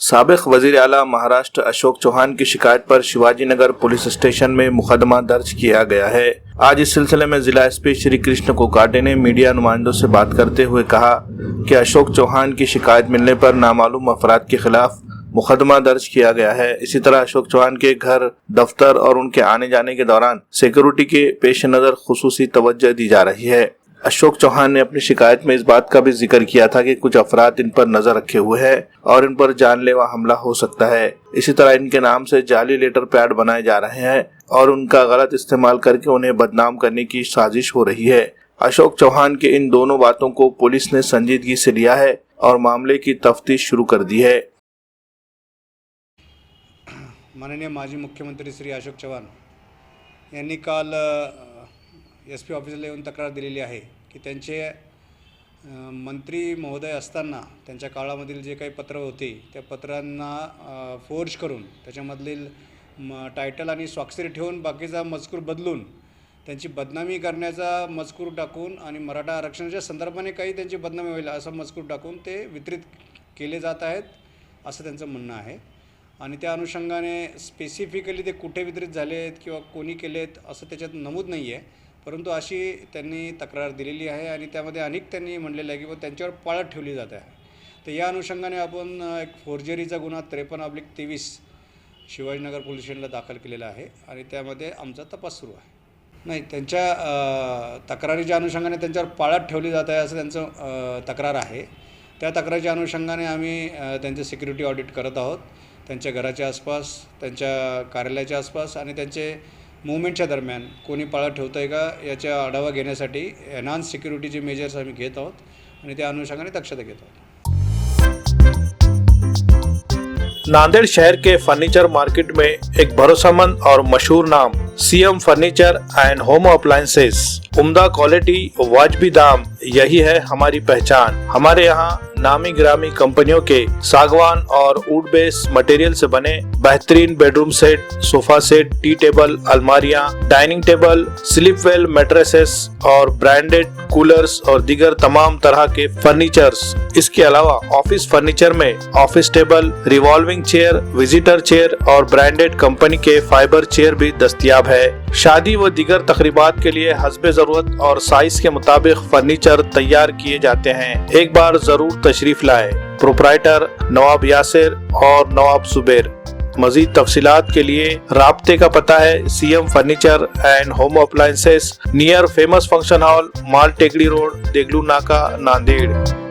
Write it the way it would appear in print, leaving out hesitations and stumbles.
साबिक वजीर आला महाराष्ट्र अशोक चौहान की शिकायत पर शिवाजी नगर पुलिस स्टेशन में मुकदमा दर्ज किया गया है। आज इस सिलसिले में जिला एसपी श्री कृष्ण कोकाटे ने मीडिया नुमाइंदों से बात करते हुए कहा कि अशोक चौहान की शिकायत मिलने पर नामालूम अफराद के खिलाफ मुकदमा दर्ज किया गया है। इसी तरह अशोक चौहान के घर, दफ्तर और उनके आने जाने के दौरान सिक्योरिटी के पेश नजर खुसूसी तवज्जो दी जा रही है। अशोक चौहान ने अपनी शिकायत में इस बात का भी जिक्र किया था कि कुछ अफराद इन पर नजर रखे हुए हैं और इन पर जानलेवा हमला हो सकता है। इसी तरह इनके नाम से जाली लेटर पैड बनाए जा रहे हैं और उनका गलत इस्तेमाल करके उन्हें बदनाम करने की साजिश हो रही है। अशोक चौहान की इन दोनों बातों को पुलिस ने संजीदगी से लिया है और मामले की तफ्तीश शुरू कर दी है। माननीय माजी मुख्यमंत्री श्री अशोक चव्हाण यांनी काल SP ऑफिसला येऊन तक्रार दिलेली आहे की त्यांचे मंत्री महोदय असताना त्यांच्या काळामधील जे काही पत्र होते त्या पत्रांना फोर्ज करून त्याच्यामधील टायटल आणि स्वाक्षरी ठेवून बाकीचा मजकूर बदलून त्यांची बदनामी करण्याचा मजकूर टाकून आणि मराठा आरक्षणाच्या संदर्भाने काही त्यांची बदनामी होईल असा मजकूर टाकून ते वितरित केले जात आहेत असं त्यांचं म्हणणं आहे। आणि त्या अनुषंगाने स्पेसिफिकली ते कुठे वितरित झाले आहेत किंवा कोणी केलेत असं त्याच्यात नमूद नाही आहे, परंतु अशी त्यांनी तक्रार दिलेली आहे आणि त्यामध्ये अनेक त्यांनी म्हणलेलं आहे की त्यांच्यावर पाळत ठेवली जात आहे। तर या अनुषंगाने आपण एक फोर्जरीचा गुन्हा 53/23 शिवाजीनगर पोलीस स्टेशनला दाखल केलेला आहे आणि त्यामध्ये आमचा तपास सुरू आहे। नाही, त्यांच्या तक्रारीच्या अनुषंगाने त्यांच्यावर पाळत ठेवली जात आहे असं त्यांचं तक्रार आहे। त्या तक्रारीच्या अनुषंगाने आम्ही त्यांचे सिक्युरिटी ऑडिट करत आहोत। त्यांच्या घराच्या आसपास, त्यांच्या कार्यालयाच्या आसपास आणि त्यांचे मूवमेंटच्या दरम्यान कोणी पाळत ठेवतं आहे का याचा आढावा घेण्यासाठी एनहान्स सिक्युरिटीचे मेजर्स आम्ही घेत आहोत आणि त्या अनुषंगाने दक्षता घेत आहोत। नांदेड़ शहर के फर्नीचर मार्केट में एक भरोसेमंद और मशहूर नाम CM furniture end home appliances, उम्दा क्वालिटी, वाजबी दाम, यही है हमारी पहचान। हमारे यहाँ नामी ग्रामी कंपनियों के सागवान और वुड बेस मटेरियल से बने बेहतरीन bedroom set, sofa set, tea table, अलमारियां, डाइनिंग टेबल, स्लीप वेल मैट्रेसेस और ब्रांडेड कूलर्स और दीगर तमाम तरह के फर्नीचर्स। इसके अलावा ऑफिस फर्नीचर में office table, revolving chair, visitor chair और ब्रांडेड कंपनी के फाइबर चेयर भी दस्तयाब है। शादी व दीगर तकरीबात के लिए हस्बे जरूरत और साइज के मुताबिक फर्नीचर तैयार किए जाते हैं। एक बार जरूर तशरीफ लाए। प्रोप्राइटर नवाब यासिर और नवाब जुबैर। मजीद तफसीलात के लिए राब्ते का पता है CM furniture end home appliances, near famous function hall, माल टेकड़ी रोड, देगलू नाका, नांदेड़।